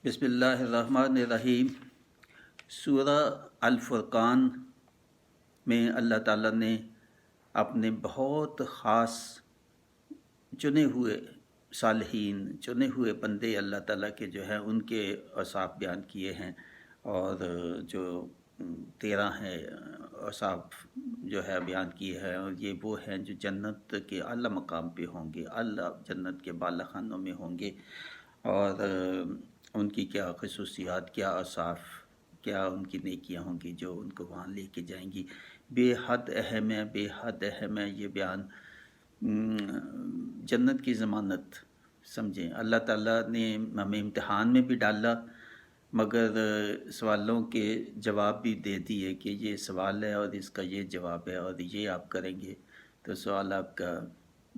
بسم اللہ الرحمن الرحیم۔ سورہ الفرقان میں اللہ تعالیٰ نے اپنے بہت خاص چنے ہوئے صالحین، چنے ہوئے بندے اللہ تعالیٰ کے جو ہیں ان کے اوصاف بیان کیے ہیں، اور جو 13 ہیں اوصاف جو ہے بیان کیے ہیں، اور یہ وہ ہیں جو جنت کے اعلیٰ مقام پہ ہوں گے، اعلیٰ جنت کے بالا خانوں میں ہوں گے، اور ان کی کیا خصوصیات، کیا اوصاف، کیا ان کی نیکیاں ہوں گی جو ان کو وہاں لے کے جائیں گی۔ بے حد اہم ہے، بے حد اہم ہے یہ بیان۔ جنت کی ضمانت سمجھیں، اللہ تعالیٰ نے ہمیں امتحان میں بھی ڈالا، مگر سوالوں کے جواب بھی دے دیے کہ یہ سوال ہے اور اس کا یہ جواب ہے، اور یہ آپ کریں گے تو سوال آپ کا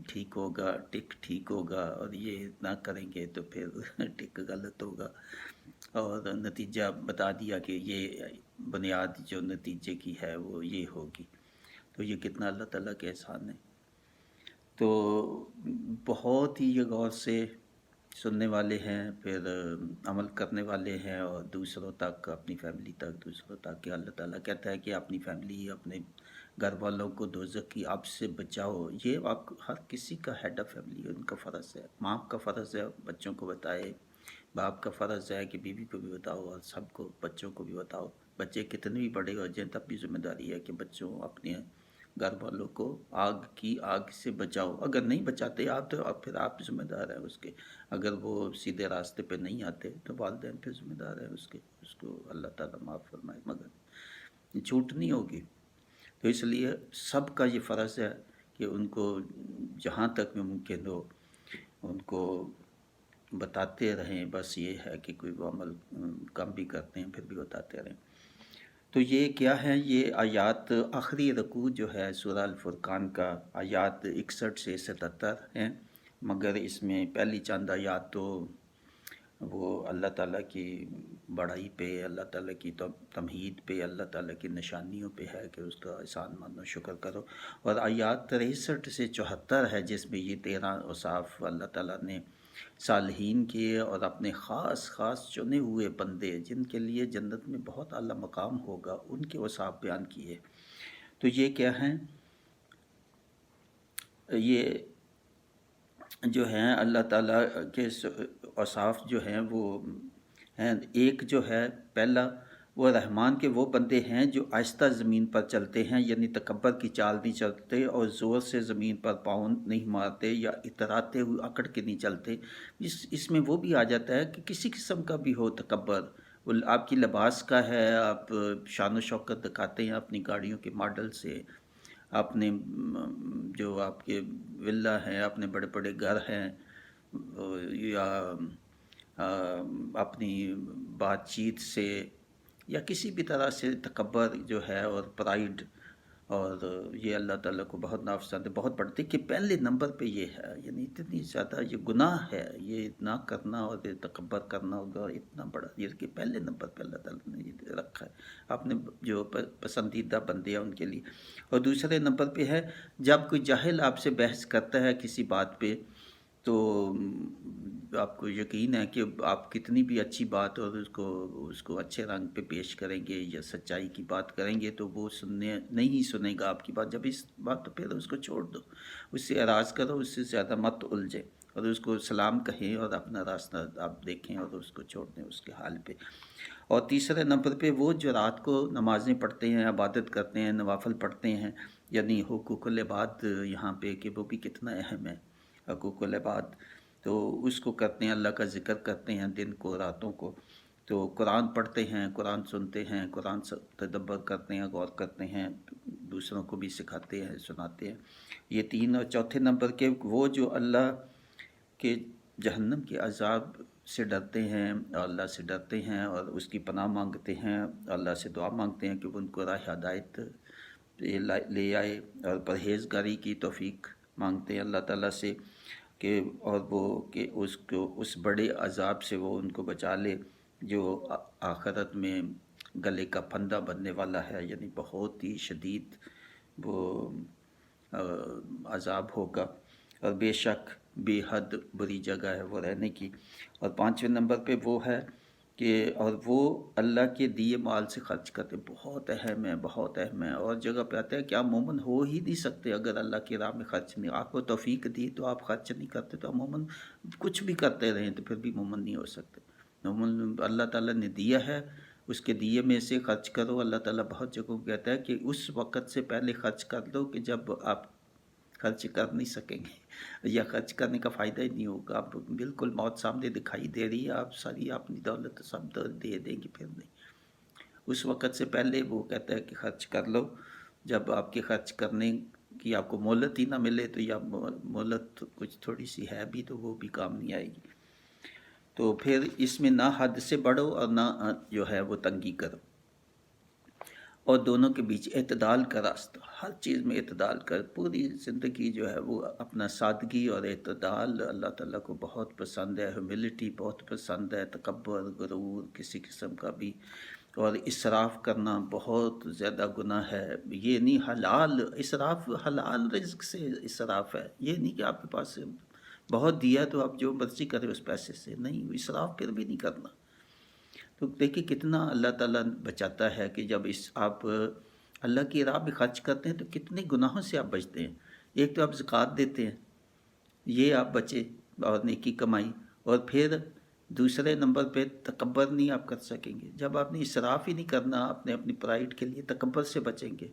ٹھیک ہوگا، ٹک ٹھیک ہوگا، اور یہ نہ کریں گے تو پھر ٹک غلط ہوگا، اور نتیجہ بتا دیا کہ یہ بنیاد جو نتیجے کی ہے وہ یہ ہوگی۔ تو یہ کتنا اللہ تعالیٰ کے احسان ہے۔ تو بہت ہی یہ غور سے سننے والے ہیں، پھر عمل کرنے والے ہیں، اور دوسروں تک، اپنی فیملی تک، دوسروں تک کہ اللہ تعالیٰ کہتا ہے کہ اپنی فیملی، اپنے گھر والوں کو دوزخ کی آگ سے بچاؤ۔ یہ آپ ہر کسی کا ہیڈ آف فیملی، ان کا فرض ہے، ماں کا فرض ہے بچوں کو بتائے، باپ کا فرض ہے کہ بیوی کو بھی بتاؤ، اور سب کو، بچوں کو بھی بتاؤ۔ بچے کتنے بھی بڑے ہو جائیں تب بھی ذمہ داری ہے کہ بچوں، اپنے گھر والوں کو آگ سے بچاؤ۔ اگر نہیں بچاتے آپ تو پھر آپ ذمہ دار ہیں اس کے۔ اگر وہ سیدھے راستے پہ نہیں آتے تو والدین پھر ذمہ دار ہیں اس کے، اس کو اللہ تعالیٰ معاف فرمائے، مگر چھوٹ نہیں ہوگی۔ تو اس لیے سب کا یہ فرض ہے کہ ان کو جہاں تک ممکن ہو ان کو بتاتے رہیں۔ بس یہ ہے کہ کوئی وہ عمل کم بھی کرتے ہیں پھر بھی بتاتے رہیں۔ تو یہ کیا ہے؟ یہ آیات، آخری رکوع جو ہے سورہ الفرقان کا، آیات 61 سے 77 ہیں، مگر اس میں پہلی چند آیات تو وہ اللہ تعالیٰ کی بڑائی پہ، اللہ تعالیٰ کی تمہید پہ، اللہ تعالیٰ کی نشانیوں پہ ہے کہ اس کا احسان مانو، شکر کرو، اور آیات 63 سے 74 ہے جس میں یہ 13 اوصاف اللہ تعالیٰ نے صالحین کیے، اور اپنے خاص خاص چنے ہوئے بندے جن کے لیے جنت میں بہت اعلیٰ مقام ہوگا ان کے اوصاف بیان کیے۔ تو یہ کیا ہیں؟ یہ جو ہیں اللہ تعالیٰ کے اوصاف جو ہیں وہ ہیں، ایک جو ہے پہلا، وہ رحمان کے وہ بندے ہیں جو آہستہ زمین پر چلتے ہیں، یعنی تکبر کی چال نہیں چلتے، اور زور سے زمین پر پاؤں نہیں مارتے، یا اتراتے ہوئے اکڑ کے نہیں چلتے۔ اس میں وہ بھی آ جاتا ہے کہ کسی قسم کا بھی ہو تکبر، وہ آپ کی لباس کا ہے، آپ شان و شوکت دکھاتے ہیں اپنی گاڑیوں کے ماڈل سے، اپنے جو آپ کے ولا ہیں، اپنے بڑے بڑے گھر ہیں، یا اپنی بات چیت سے، یا کسی بھی طرح سے تکبر جو ہے اور پرائیڈ، اور یہ اللہ تعالیٰ کو بہت ناپسند ہے، بہت بڑھتے کہ پہلے نمبر پہ یہ ہے، یعنی اتنی زیادہ یہ گناہ ہے یہ نہ کرنا، اور یہ تکبر کرنا ہوگا اتنا بڑا، یہ کہ پہلے نمبر پہ اللہ تعالیٰ نے یہ رکھا ہے اپنے جو پسندیدہ بندے ہیں ان کے لیے۔ اور دوسرے نمبر پہ ہے جب کوئی جاہل آپ سے بحث کرتا ہے کسی بات پہ، تو آپ کو یقین ہے کہ آپ کتنی بھی اچھی بات اور اس کو اچھے رنگ پہ پیش کریں گے یا سچائی کی بات کریں گے تو وہ نہیں سنے گا آپ کی بات۔ جب اس بات تو پھر اس کو چھوڑ دو، اس سے اعراض کرو، اس سے زیادہ مت الجھیں، اور اس کو سلام کہیں اور اپنا راستہ آپ دیکھیں اور اس کو چھوڑ دیں اس کے حال پہ۔ اور تیسرے نمبر پہ وہ جو رات کو نمازیں پڑھتے ہیں، عبادت کرتے ہیں، نوافل پڑھتے ہیں، یعنی حقوق العباد یہاں پہ کہ وہ بھی کتنا اہم ہے، حقوق العباد، تو اس کو کرتے ہیں، اللہ کا ذکر کرتے ہیں دن کو، راتوں کو، تو قرآن پڑھتے ہیں، قرآن سنتے ہیں، قرآن تدبر کرتے ہیں، غور کرتے ہیں، دوسروں کو بھی سکھاتے ہیں، سناتے ہیں۔ یہ تین۔ اور چوتھے نمبر کے وہ جو اللہ کے جہنم کے عذاب سے ڈرتے ہیں، اللہ سے ڈرتے ہیں اور اس کی پناہ مانگتے ہیں، اللہ سے دعا مانگتے ہیں کہ وہ ان کو راہ ہدایت لے آئے، اور پرہیزگاری کی توفیق مانگتے ہیں اللہ تعالیٰ سے کہ اور وہ کہ اس کو اس بڑے عذاب سے وہ ان کو بچا لے جو آخرت میں گلے کا پھندہ بننے والا ہے، یعنی بہت ہی شدید وہ عذاب ہوگا، اور بے شک بے حد بری جگہ ہے وہ رہنے کی۔ اور پانچویں نمبر پہ وہ ہے کہ اور وہ اللہ کے دیے مال سے خرچ کرتے، بہت اہم ہے، بہت اہم ہے۔ اور جگہ پہ آتا ہے کہ آپ مومن ہو ہی نہیں سکتے اگر اللہ کی راہ میں خرچ نہیں، آپ کو توفیق دی تو آپ خرچ نہیں کرتے تو آپ مومن کچھ بھی کرتے رہیں تو پھر بھی مومن نہیں ہو سکتے۔ مومن اللہ تعالیٰ نے دیا ہے، اس کے دیے میں سے خرچ کرو۔ اللہ تعالیٰ بہت جگہوں کہتا ہے کہ اس وقت سے پہلے خرچ کر دو کہ جب آپ خرچ کر نہیں سکیں گے، یا خرچ کرنے کا فائدہ ہی نہیں ہوگا، آپ بالکل موت سامنے دکھائی دے رہی ہے، آپ ساری اپنی دولت سب دے دیں گے، پھر نہیں۔ اس وقت سے پہلے وہ کہتا ہے کہ خرچ کر لو، جب آپ کے خرچ کرنے کی آپ کو مہلت ہی نہ ملے تو یا مہلت کچھ تھوڑی سی ہے بھی تو وہ بھی کام نہیں آئے گی۔ تو پھر اس میں نہ حد سے بڑھو اور نہ جو ہے وہ تنگی کرو، اور دونوں کے بیچ اعتدال کا راستہ، ہر چیز میں اعتدال کر۔ پوری زندگی جو ہے وہ اپنا سادگی اور اعتدال اللہ تعالیٰ کو بہت پسند ہے، ہیوملٹی بہت پسند ہے، تکبر، غرور کسی قسم کا بھی، اور اسراف کرنا بہت زیادہ گناہ ہے۔ یہ نہیں حلال اسراف، حلال رزق سے اسراف ہے، یہ نہیں کہ آپ کے پاس بہت دیا تو آپ جو مرضی کریں اس پیسے سے، نہیں، اسراف پھر بھی نہیں کرنا۔ تو دیکھیں کتنا اللہ تعالیٰ بچاتا ہے کہ جب آپ اللہ کی راہ میں خرچ کرتے ہیں تو کتنے گناہوں سے آپ بچتے ہیں۔ ایک تو آپ زکوٰۃ دیتے ہیں، یہ آپ بچے اور نیکی کمائی، اور پھر دوسرے نمبر پہ تکبر نہیں آپ کر سکیں گے۔ جب آپ نے اسراف ہی نہیں کرنا، اپنی پرائیڈ کے لیے تکبر سے بچیں گے،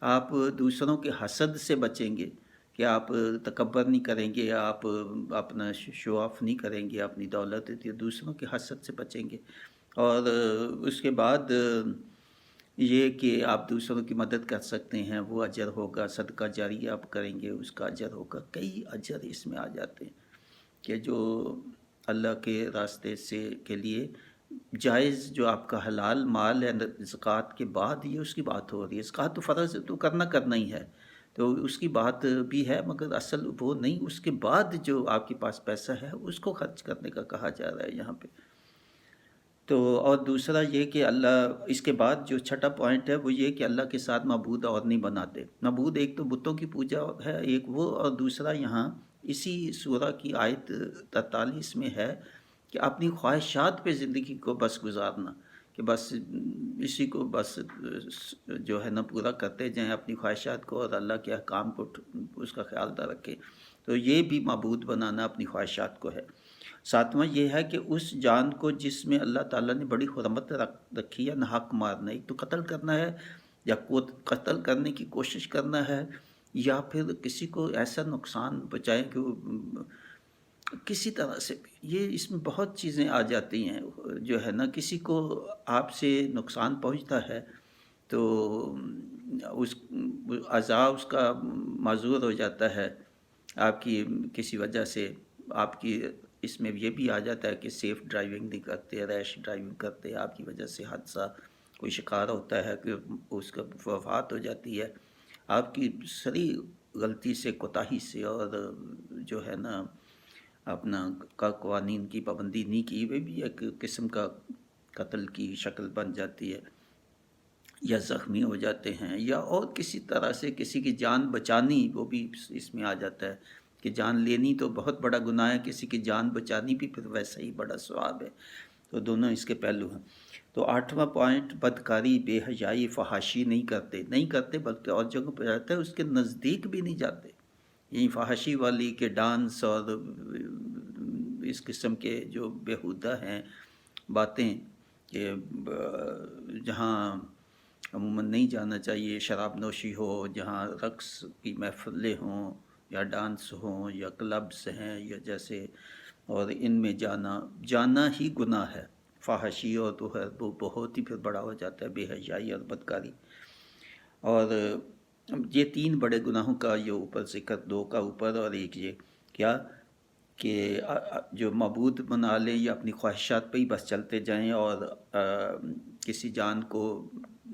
آپ دوسروں کے حسد سے بچیں گے کہ آپ تکبر نہیں کریں گے، آپ اپنا شو آف نہیں کریں گے اپنی دولت، دوسروں کے حسد سے بچیں گے، اور اس کے بعد یہ کہ آپ دوسروں کی مدد کر سکتے ہیں، وہ اجر ہوگا، صدقہ جاریہ آپ کریں گے اس کا اجر ہوگا، کئی اجر اس میں آ جاتے ہیں کہ جو اللہ کے راستے سے کے لیے جائز، جو آپ کا حلال مال ہے زکوٰۃ کے بعد، یہ اس کی بات ہو رہی ہے۔ زکوٰۃ تو فرض ہے تو کرنا ہی ہے، تو اس کی بات بھی ہے، مگر اصل وہ نہیں، اس کے بعد جو آپ کے پاس پیسہ ہے اس کو خرچ کرنے کا کہا جا رہا ہے یہاں پہ۔ تو اور دوسرا یہ کہ اللہ، اس کے بعد جو چھٹا پوائنٹ ہے وہ یہ کہ اللہ کے ساتھ معبود اور نہیں بناتے۔ معبود ایک تو بتوں کی پوجا ہے ایک وہ، اور دوسرا یہاں اسی سورہ کی آیت 43 میں ہے کہ اپنی خواہشات پہ زندگی کو بس گزارنا، کہ بس اسی کو بس جو ہے نا پورا کرتے جائیں اپنی خواہشات کو، اور اللہ کے احکام کو اس کا خیال نہ رکھیں۔ تو یہ بھی معبود بنانا اپنی خواہشات کو ہے۔ ساتواں یہ ہے کہ اس جان کو جس میں اللہ تعالیٰ نے بڑی حرمت رکھی ہے، ناحق مارنا، ایک تو قتل کرنا ہے، یا قتل کرنے کی کوشش کرنا ہے، یا پھر کسی کو ایسا نقصان پہنچائیں کہ وہ کسی طرح سے بھی، یہ اس میں بہت چیزیں آ جاتی ہیں، جو ہے نا کسی کو آپ سے نقصان پہنچتا ہے تو اس عذاب اس کا معذور ہو جاتا ہے آپ کی کسی وجہ سے، آپ کی اس میں یہ بھی آ جاتا ہے کہ سیف ڈرائیونگ نہیں کرتے، ریش ڈرائیونگ کرتے، آپ کی وجہ سے حادثہ کوئی شکار ہوتا ہے کہ اس کا وفات ہو جاتی ہے آپ کی سری غلطی سے، کوتاہی سے، اور جو ہے نا اپنا قوانین کی پابندی نہیں کی ہوئی بھی ایک قسم کا قتل کی شکل بن جاتی ہے، یا زخمی ہو جاتے ہیں، یا اور کسی طرح سے کسی کی جان بچانی، وہ بھی اس میں آ جاتا ہے کہ جان لینی تو بہت بڑا گناہ ہے، کسی کی جان بچانی بھی پھر ویسا ہی بڑا ثواب ہے۔ تو دونوں اس کے پہلو ہیں۔ تو 8واں پوائنٹ، بدکاری، بے حیائی، فحاشی نہیں کرتے بلکہ اور جگہوں پہ جاتا ہے اس کے نزدیک بھی نہیں جاتے، یہی فحاشی والی کہ ڈانس اور اس قسم کے جو بیہودہ ہیں باتیں، کہ جہاں عموماً نہیں جانا چاہیے، شراب نوشی ہو، جہاں رقص کی محفلیں ہوں، یا ڈانس ہوں، یا کلبز ہیں، یا جیسے، اور ان میں جانا ہی گناہ ہے، فحاشی، اور تو ہے وہ بہت ہی پھر بڑا ہو جاتا ہے، بے حیائی اور بدکاری۔ اور یہ 3 بڑے گناہوں کا یہ اوپر ذکر، 2 کا اوپر اور ایک یہ کیا کہ جو معبود بنا لیں یا اپنی خواہشات پہ ہی بس چلتے جائیں، اور کسی جان کو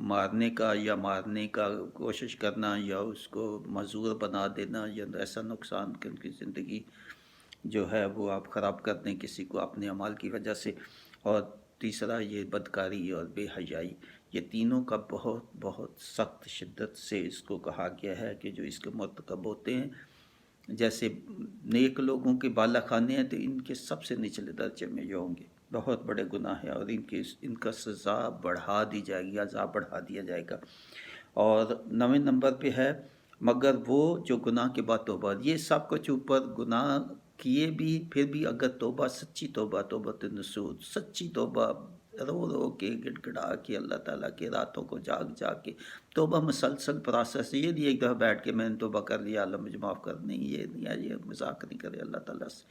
مارنے کا کوشش کرنا، یا اس کو معذور بنا دینا، یا ایسا نقصان کہ ان کی زندگی جو ہے وہ آپ خراب کر دیں کسی کو اپنے اعمال کی وجہ سے، اور تیسرا یہ بدکاری اور بے حیائی، یہ تینوں کا بہت بہت سخت شدت سے اس کو کہا گیا ہے کہ جو اس کے مرتکب ہوتے ہیں، جیسے نیک لوگوں کے بالا خانے ہیں تو ان کے سب سے نچلے درجے میں یہ ہوں گے، بہت بڑے گناہ ہیں، اور ان کا سزا بڑھا دی جائے گی، عذاب بڑھا دیا جائے گا۔ اور 9ویں نمبر پہ ہے مگر وہ جو گناہ کے بعد توبہ، یہ سب کچھ اوپر گناہ کیے بھی پھر بھی اگر توبہ، سچی توبہ، توبہ نصوح، سچی توبہ، رو رو کے گڑ گڑا کے اللہ تعالیٰ کے راتوں کو جاگ جاگ کے توبہ، مسلسل پروسیس، یہ نہیں ایک دفعہ بیٹھ کے میں نے توبہ کر لیا اللہ مجھے معاف کر، نہیں، یہ نہیں ہے، یہ مذاق نہیں کرے اللہ تعالیٰ سے۔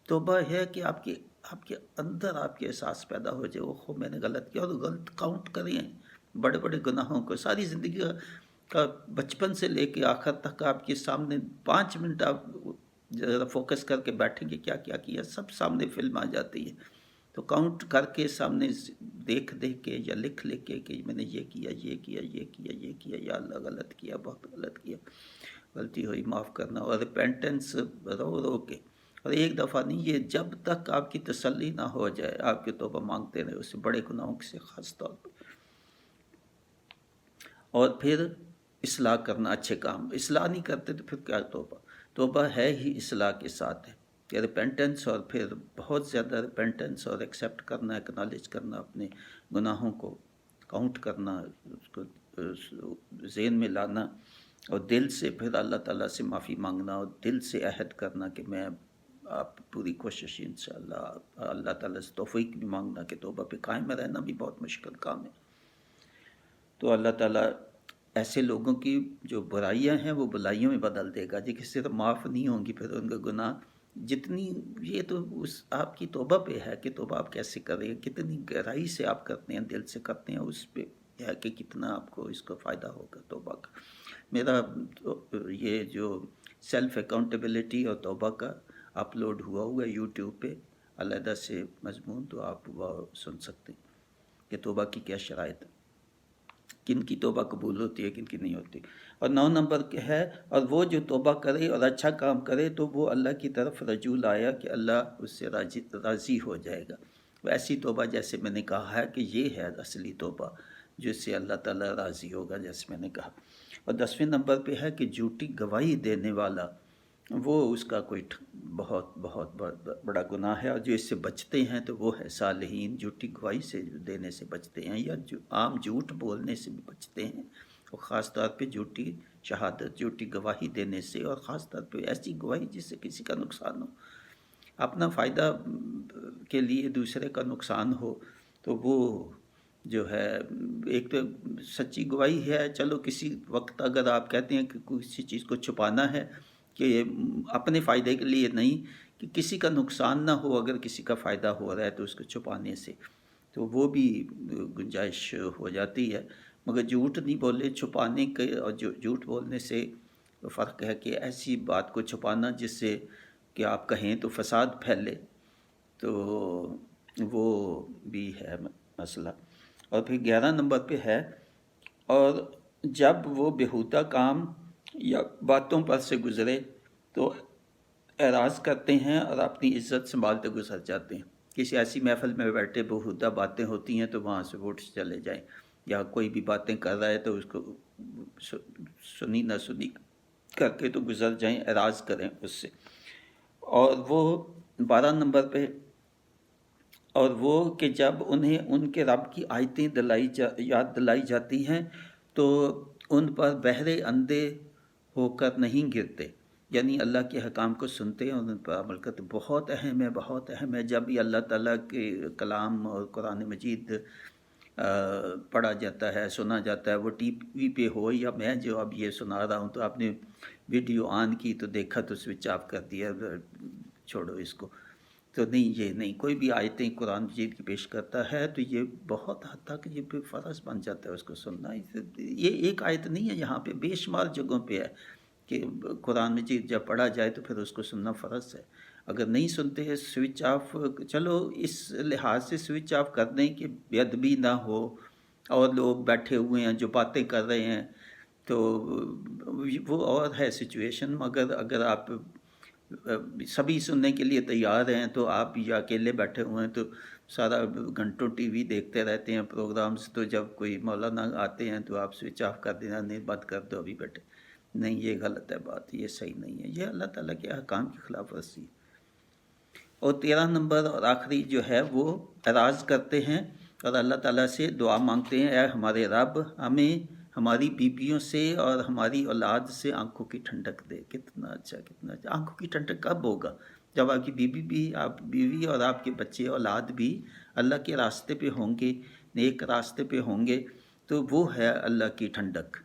توبہ ہے کہ آپ کے اندر آپ کے احساس پیدا ہو جائے، اوہ میں نے غلط کیا، اور غلط کاؤنٹ کریں بڑے بڑے گناہوں کو، ساری زندگی کا بچپن سے لے کے آخر تک آپ کے سامنے 5 منٹ آپ ذرا فوکس کر کے بیٹھیں گے کیا کیا کیا، سب سامنے فلم آ جاتی ہے۔ تو کاؤنٹ کر کے سامنے دیکھ کے یا لکھ کے کہ میں نے یہ کیا، یہ کیا، یہ کیا، یہ کیا، یا اللہ غلط کیا، بہت غلط کیا، غلطی ہوئی معاف کرنا، اور ریپینٹنس رو رو کے، اور ایک دفعہ نہیں، یہ جب تک آپ کی تسلی نہ ہو جائے آپ کی توبہ مانگتے رہے، اس سے بڑے گناہوں سے خاص طور پہ۔ اور پھر اصلاح کرنا، اچھے کام، اصلاح نہیں کرتے تو پھر کیا توبہ؟ توبہ ہے ہی اصلاح کے ساتھ ہے کہ ریپینٹنس، اور پھر بہت زیادہ ریپینٹنس، اور ایکسیپٹ کرنا، اکنالج کرنا اپنے گناہوں کو، کاؤنٹ کرنا، اس کو ذہن میں لانا، اور دل سے پھر اللہ تعالیٰ سے معافی مانگنا، اور دل سے عہد کرنا کہ میں آپ پوری کوشش انشاءاللہ، اللہ تعالیٰ سے توفیق بھی مانگنا کہ توبہ پہ قائم رہنا بھی بہت مشکل کام ہے۔ تو اللہ تعالیٰ ایسے لوگوں کی جو برائیاں ہیں وہ بلائیوں میں بدل دے گا، جی کسی سے معاف نہیں ہوں گی پھر ان کا گناہ جتنی، یہ تو اس آپ کی توبہ پہ ہے کہ توبہ آپ کیسے کریں، کتنی گہرائی سے آپ کرتے ہیں، دل سے کرتے ہیں، اس پہ ہے کہ کتنا آپ کو اس کا فائدہ ہوگا توبہ کا۔ میرا یہ جو سیلف اکاؤنٹیبلٹی اور توبہ کا اپلوڈ ہوا یوٹیوب پہ علیحدہ سے مضمون، تو آپ وہ سن سکتے ہیں کہ توبہ کی کیا شرائط ہے، کن کی توبہ قبول ہوتی ہے، کن کی نہیں ہوتی۔ اور 9 نمبر کے ہے اور وہ جو توبہ کرے اور اچھا کام کرے تو وہ اللہ کی طرف رجوع لایا کہ اللہ اس سے راضی ہو جائے گا۔ ایسی توبہ جیسے میں نے کہا ہے کہ یہ ہے اصلی توبہ جس سے اللہ تعالیٰ راضی ہوگا، جیسے میں نے کہا۔ اور 10ویں نمبر پہ ہے کہ جھوٹی گواہی دینے والا، وہ اس کا کوئی بہت بہت بڑا گناہ ہے، اور جو اس سے بچتے ہیں تو وہ ہے صالحین، جھوٹی گواہی سے دینے سے بچتے ہیں، یا عام جھوٹ بولنے سے بھی بچتے ہیں، اور خاص طور پہ جھوٹی شہادت، جھوٹی گواہی دینے سے، اور خاص طور پہ ایسی گواہی جس سے کسی کا نقصان ہو، اپنا فائدہ کے لیے دوسرے کا نقصان ہو، تو وہ جو ہے ایک تو سچی گواہی ہے، چلو کسی وقت اگر آپ کہتے ہیں کہ کسی چیز کو چھپانا ہے کہ اپنے فائدے کے لیے نہیں، کہ کسی کا نقصان نہ ہو، اگر کسی کا فائدہ ہو رہا ہے تو اس کو چھپانے سے تو وہ بھی گنجائش ہو جاتی ہے، مگر جھوٹ نہیں بولے، چھپانے کے اور جھوٹ بولنے سے فرق ہے کہ ایسی بات کو چھپانا جس سے کہ آپ کہیں تو فساد پھیلے، تو وہ بھی ہے مسئلہ۔ اور پھر 11 نمبر پہ ہے اور جب وہ بیہودہ کام یا باتوں پر سے گزرے تو اعراض کرتے ہیں اور اپنی عزت سنبھالتے گزر جاتے ہیں۔ کسی ایسی محفل میں بیٹھے بیہودہ باتیں ہوتی ہیں تو وہاں سے اٹھ چلے جائیں، یا کوئی بھی باتیں کر رہا ہے تو اس کو سنی نہ سنی کر کے تو گزر جائیں، اعراض کریں اس سے۔ اور وہ 12 نمبر پہ، اور وہ کہ جب انہیں ان کے رب کی آیتیں یاد دلائی جاتی ہیں تو ان پر بہرے اندھے ہو کر نہیں گرتے، یعنی اللہ کے حکام کو سنتے ہیں اور ان پر عمل کرتے۔ بہت اہم ہے، بہت اہم ہے، جب بھی اللہ تعالیٰ کے کلام اور قرآن مجید پڑھا جاتا ہے، سنا جاتا ہے، وہ ٹی وی پہ ہو یا میں جو اب یہ سنا رہا ہوں، تو آپ نے ویڈیو آن کی تو دیکھا تو سوئچ آف کر دیا، چھوڑو اس کو، تو نہیں، یہ نہیں، کوئی بھی آیتیں قرآن مجید کی پیش کرتا ہے تو یہ بہت حد تک یہ فرض بن جاتا ہے اس کو سننا۔ یہ ایک آیت نہیں ہے، یہاں پہ بے شمار جگہوں پہ ہے کہ قرآن مجید جب پڑھا جائے تو پھر اس کو سننا فرض ہے۔ اگر نہیں سنتے ہیں سوئچ آف، چلو اس لحاظ سے سوئچ آف کر دیں کہ بے ادبی نہ ہو اور لوگ بیٹھے ہوئے ہیں جو باتیں کر رہے ہیں تو وہ اور ہے سچویشن، مگر اگر آپ سبھی سننے کے لیے تیار ہیں تو آپ یا اکیلے بیٹھے ہوئے ہیں تو سارا گھنٹوں ٹی وی دیکھتے رہتے ہیں پروگرامز، تو جب کوئی مولانا آتے ہیں تو آپ سوئچ آف کر دینا، نہیں بند کر دو ابھی بیٹھے، نہیں، یہ غلط ہے بات، یہ صحیح نہیں ہے، یہ اللہ تعالیٰ کے احکام کی خلاف ورزی ہے۔ اور 13 نمبر اور آخری جو ہے وہ اعراض کرتے ہیں اور اللہ تعالیٰ سے دعا مانگتے ہیں، اے ہمارے رب ہمیں ہماری بیویوں سے اور ہماری اولاد سے آنکھوں کی ٹھنڈک دے۔ کتنا اچھا، کتنا اچھا۔ آنکھوں کی ٹھنڈک کب ہوگا؟ جب آپ کی بیوی اور آپ کے بچے اولاد بھی اللہ کے راستے پہ ہوں گے، نیک راستے پہ ہوں گے، تو وہ ہے اللہ کی ٹھنڈک۔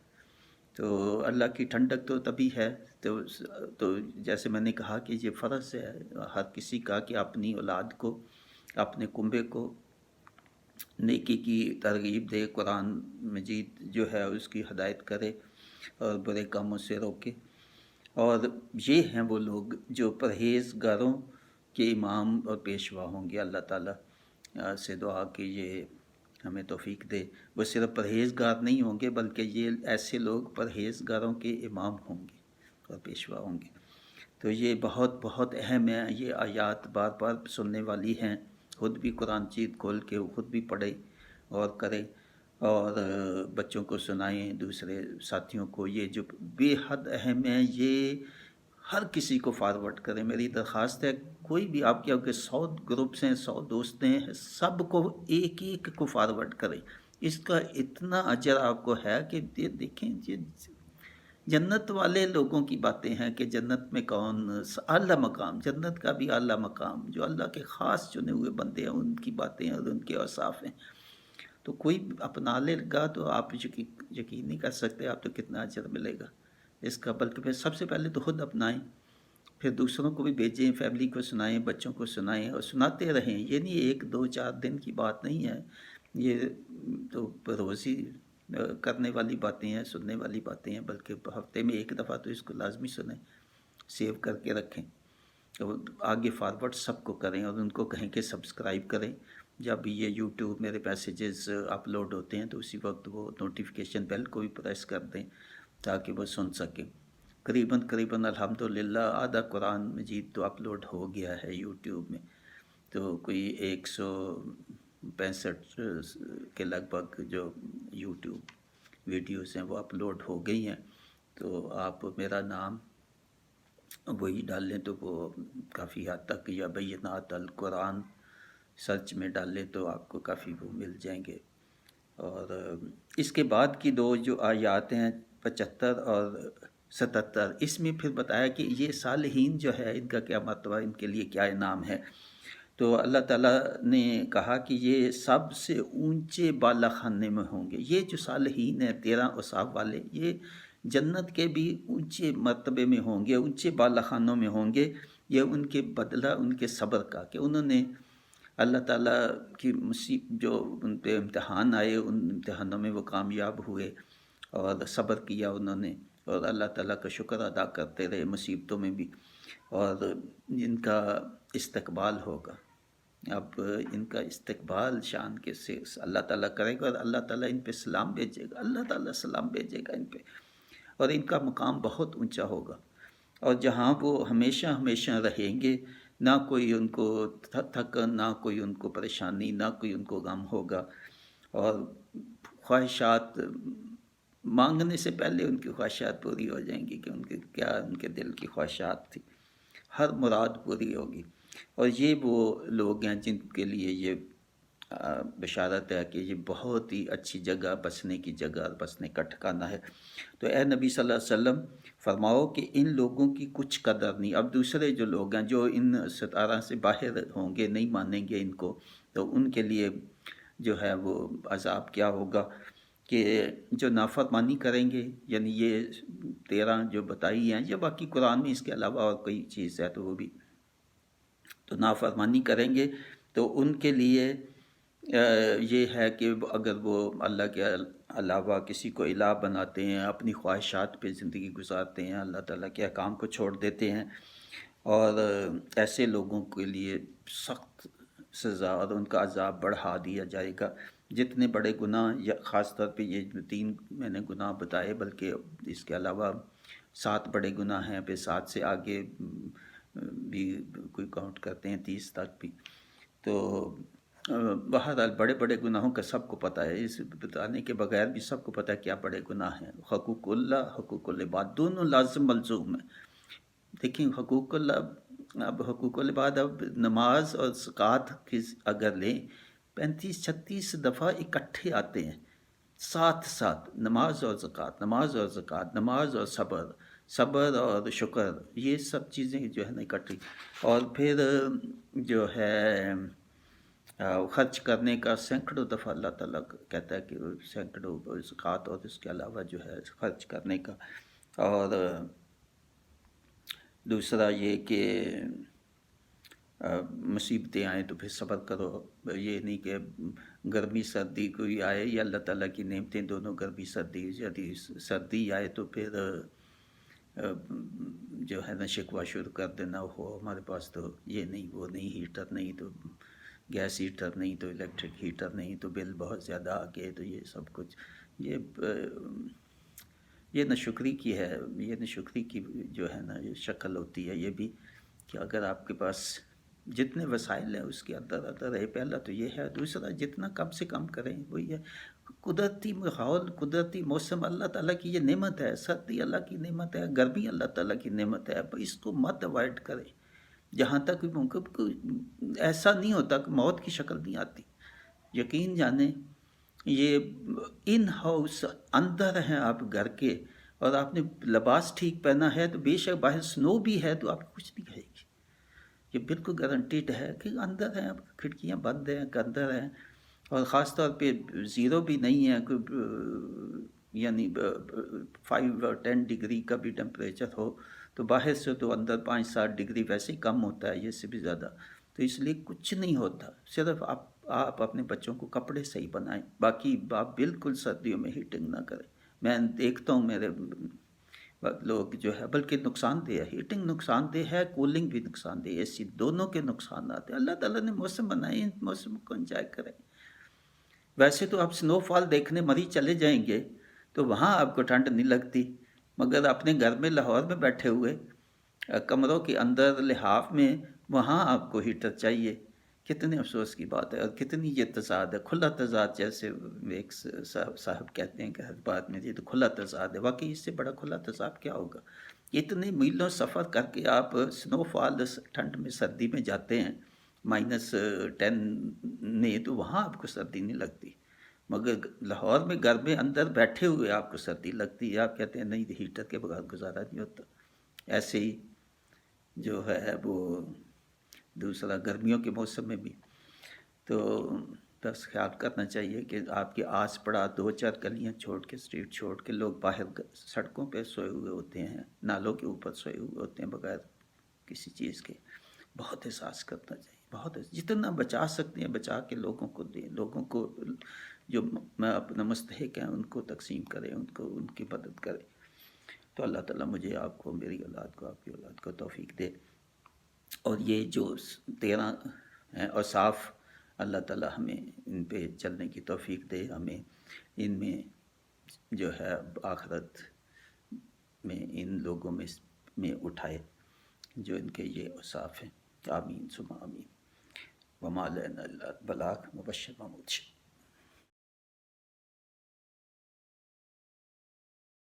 تو اللہ کی ٹھنڈک تو تبھی ہے، تو جیسے میں نے کہا کہ یہ فرض ہے ہر کسی کا کہ اپنی اولاد کو، اپنے کنبے کو نیکی کی ترغیب دے، قرآن مجید جو ہے اس کی ہدایت کرے اور برے کاموں سے روکے۔ اور یہ ہیں وہ لوگ جو پرہیزگاروں کے امام اور پیشوا ہوں گے۔ اللہ تعالیٰ سے دعا کہ یہ ہمیں توفیق دے۔ وہ صرف پرہیزگار نہیں ہوں گے بلکہ یہ ایسے لوگ پرہیزگاروں کے امام ہوں گے اور پیشوا ہوں گے۔ تو یہ بہت بہت اہم ہے، یہ آیات بار بار سننے والی ہیں، خود بھی قرآن چیت کھول کے خود بھی پڑھے اور کرے اور بچوں کو سنائیں، دوسرے ساتھیوں کو۔ یہ جو بے حد اہم ہے، یہ ہر کسی کو فارورڈ کریں۔ میری درخواست ہے کوئی بھی آپ کے 100 گروپس ہیں، 100 دوست ہیں، سب کو ایک ایک کو فارورڈ کریں۔ اس کا اتنا اجر آپ کو ہے کہ دیکھیں یہ جنت والے لوگوں کی باتیں ہیں کہ جنت میں کون اعلیٰ مقام، جنت کا بھی اعلیٰ مقام جو اللہ کے خاص چنے ہوئے بندے ہیں، ان کی باتیں اور ان کے اوصاف ہیں۔ تو کوئی اپنا لے گا تو آپ یقین نہیں کر سکتے آپ تو کتنا اجر ملے گا اس کا۔ بلکہ پھر سب سے پہلے تو خود اپنائیں، پھر دوسروں کو بھی بھیجیں، فیملی کو سنائیں، بچوں کو سنائیں اور سناتے رہیں۔ یہ نہیں 1 2 4 دن کی بات نہیں ہے، یہ تو روز ہی کرنے والی باتیں ہیں، سننے والی باتیں ہیں، بلکہ ہفتے میں 1 دفعہ تو اس کو لازمی سنیں، سیو کر کے رکھیں اور آگے فارورڈ سب کو کریں اور ان کو کہیں کہ سبسکرائب کریں۔ جب بھی یہ یوٹیوب میرے میسیجز اپلوڈ ہوتے ہیں تو اسی وقت وہ نوٹیفیکیشن بیل کو بھی پریس کر دیں تاکہ وہ سن سکیں۔ قریباً الحمدللہ آدھا قرآن مجید تو اپلوڈ ہو گیا ہے یوٹیوب میں، تو کوئی 165 کے لگ بھگ جو یوٹیوب ویڈیوز ہیں وہ اپلوڈ ہو گئی ہیں۔ تو آپ میرا نام وہی ڈال لیں تو وہ کافی حد تک، یا بینات القرآن سرچ میں ڈال لیں تو آپ کو کافی وہ مل جائیں گے۔ اور اس کے بعد کی 2 جو آیات ہیں 75 اور 77، اس میں پھر بتایا کہ یہ صالحین جو ہے ان کا کیا مرتبہ، ان کے لیے کیا انعام ہے۔ تو اللہ تعالیٰ نے کہا کہ یہ سب سے اونچے بالا خانے میں ہوں گے۔ یہ جو صالحین ہیں 13 اوصاف والے، یہ جنت کے بھی اونچے مرتبے میں ہوں گے، اونچے بالا خانوں میں ہوں گے۔ یہ ان کے بدلہ ان کے صبر کا، کہ انہوں نے اللہ تعالیٰ کی جو ان پہ امتحان آئے، ان امتحانوں میں وہ کامیاب ہوئے اور صبر کیا انہوں نے، اور اللہ تعالیٰ کا شکر ادا کرتے رہے مصیبتوں میں بھی، اور ان کا استقبال ہوگا۔ اب ان کا استقبال شان کے سے اللہ تعالیٰ کرے گا اور اللہ تعالیٰ ان پہ سلام بھیجے گا، اللہ تعالیٰ سلام بھیجے گا ان پہ، اور ان کا مقام بہت اونچا ہوگا، اور جہاں وہ ہمیشہ ہمیشہ رہیں گے، نہ کوئی ان کو تھکن، نہ کوئی ان کو پریشانی، نہ کوئی ان کو غم ہوگا، اور خواہشات مانگنے سے پہلے ان کی خواہشات پوری ہو جائیں گی کہ ان کے دل کی خواہشات تھی، ہر مراد پوری ہوگی۔ اور یہ وہ لوگ ہیں جن کے لیے یہ بشارت ہے کہ یہ بہت ہی اچھی جگہ، بسنے کی جگہ اور بسنے کا ٹھکانہ ہے۔ تو اے نبی صلی اللہ علیہ وسلم فرماؤ کہ ان لوگوں کی کچھ قدر نہیں۔ اب دوسرے جو لوگ ہیں جو ان 17 سے باہر ہوں گے، نہیں مانیں گے ان کو، تو ان کے لیے جو ہے وہ عذاب کیا ہوگا کہ جو نافرمانی کریں گے، یعنی یہ 13 جو بتائی ہیں، یا باقی قرآن میں اس کے علاوہ اور کوئی چیز ہے تو وہ بھی، تو نافرمانی کریں گے تو ان کے لیے یہ ہے کہ اگر وہ اللہ کے علاوہ کسی کو الہ بناتے ہیں، اپنی خواہشات پہ زندگی گزارتے ہیں، اللہ تعالیٰ کے احکام کو چھوڑ دیتے ہیں، اور ایسے لوگوں کے لیے سخت سزا اور ان کا عذاب بڑھا دیا جائے گا۔ جتنے بڑے گناہ، یا خاص طور پہ یہ 3 میں نے گناہ بتائے، بلکہ اس کے علاوہ 7 بڑے گناہ ہیں، پھر 7 سے آگے بھی کوئی کاؤنٹ کرتے ہیں 30 تک بھی۔ تو بہرحال بڑے بڑے گناہوں کا سب کو پتہ ہے، اس بتانے کے بغیر بھی سب کو پتہ ہے کیا بڑے گناہ ہیں۔ حقوق اللہ، حقوق العباد، دونوں لازم ملزوم ہیں۔ دیکھیں حقوق اللہ اب حقوق العباد، اب نماز اور زکوٰۃ کی اگر لیں 35-36 دفعہ اکٹھے آتے ہیں ساتھ ساتھ، نماز اور زکوٰۃ، نماز اور زکوٰۃ، نماز اور صبر، صبر اور شکر، یہ سب چیزیں جو ہے نا اکٹھی. اور پھر جو ہے خرچ کرنے کا سینکڑوں دفعہ اللہ تعالیٰ کہتا ہے کہ سینکڑوں زکوٰۃ اور اس کے علاوہ جو ہے خرچ کرنے کا. اور دوسرا یہ کہ مصیبتیں آئیں تو پھر صبر کرو. یہ نہیں کہ گرمی سردی کوئی آئے یا اللہ تعالیٰ کی نعمتیں دونوں، گرمی سردی، یدی سردی آئے تو پھر جو ہے نا شکوہ شروع کر دینا، ہو ہمارے پاس تو یہ نہیں، وہ نہیں، ہیٹر نہیں تو گیس ہیٹر نہیں تو الیکٹرک ہیٹر نہیں تو بل بہت زیادہ آ گئے، تو یہ سب کچھ یہ ناشکری کی ہے. یہ ناشکری کی جو ہے نا یہ شکل ہوتی ہے یہ بھی، کہ اگر آپ کے پاس جتنے وسائل ہیں اس کے اندر اندر رہے. پہلا تو یہ ہے. دوسرا جتنا کم سے کم کریں وہی ہے. قدرتی ماحول، قدرتی موسم اللہ تعالیٰ کی یہ نعمت ہے. سردی اللہ کی نعمت ہے، گرمی اللہ تعالیٰ کی نعمت ہے. اس کو مت اوائڈ کریں جہاں تک ممکن. ایسا نہیں ہوتا کہ موت کی شکل نہیں آتی. یقین جانیں یہ ان ہاؤس اندر ہیں آپ گھر کے، اور آپ نے لباس ٹھیک پہنا ہے تو بے شک باہر سنو بھی ہے تو آپ کو کچھ نہیں کہے گی. یہ بالکل گارنٹیڈ ہے کہ اندر ہیں، کھڑکیاں بند ہیں، اندر ہیں. اور خاص طور پہ زیرو بھی نہیں ہے، یعنی 5 اور 10 ڈگری کا بھی ٹیمپریچر ہو تو باہر سے تو اندر 5-7 ڈگری ویسے ہی کم ہوتا ہے، یہ سے بھی زیادہ. تو اس لیے کچھ نہیں ہوتا. صرف آپ اپنے بچوں کو کپڑے صحیح بنائیں، باقی آپ بالکل سردیوں میں ہیٹنگ نہ کریں. میں دیکھتا ہوں میرے لوگ جو ہے، بلکہ نقصان دہ ہے. ہیٹنگ نقصان دہ ہے، کولنگ بھی نقصان دہ ہے. اے سی دونوں کے نقصانات ہیں. اللہ تعالیٰ نے موسم بنائے، ان موسم کو انجوائے کریں. ویسے تو آپ سنو فال دیکھنے مری چلے جائیں گے تو وہاں آپ کو ٹھنڈ نہیں لگتی، مگر اپنے گھر میں لاہور میں بیٹھے ہوئے کمروں کے اندر لحاف میں، وہاں آپ کو ہیٹر چاہیے. کتنے افسوس کی بات ہے، اور کتنی یہ تضاد ہے، کھلا تضاد. جیسے ایک صاحب کہتے ہیں کہ ہر بات میں یہ تو کھلا تضاد ہے. واقعی اس سے بڑا کھلا تضاد کیا ہوگا؟ اتنے میلوں سفر کر کے آپ سنو فال ٹھنڈ میں سردی میں جاتے ہیں -10 میں، تو وہاں آپ کو سردی نہیں لگتی، مگر لاہور میں گھر میں اندر بیٹھے ہوئے آپ کو سردی لگتی ہے. آپ کہتے ہیں نہیں ہیٹر کے بغیر گزارا نہیں ہوتا. ایسے ہی جو ہے وہ دوسرا گرمیوں کے موسم میں بھی تو بس خیال کرنا چاہیے کہ آپ کے آس پڑا 2-4 گلیاں چھوڑ کے، اسٹریٹ چھوڑ کے لوگ باہر سڑکوں پہ سوئے ہوئے ہوتے ہیں، نالوں کے اوپر سوئے ہوئے ہوتے ہیں بغیر کسی چیز کے. بہت احساس کرنا چاہیے. بہت جتنا بچا سکتے ہیں بچا کے لوگوں کو دیں. لوگوں کو جو اپنا مستحق ہیں ان کو تقسیم کریں، ان کو ان کی مدد کریں. تو اللہ تعالیٰ مجھے، آپ کو، میری اولاد کو، آپ کی اولاد کو توفیق دے. اور یہ جو 13 ہیں اور صاف، اللہ تعالیٰ ہمیں ان پہ چلنے کی توفیق دے. ہمیں ان میں جو ہے آخرت میں ان لوگوں میں اٹھائے جو ان کے یہ اوصاف ہیں. آمین ثم آمین. وما لنا الا البلاغ مبشر محمود.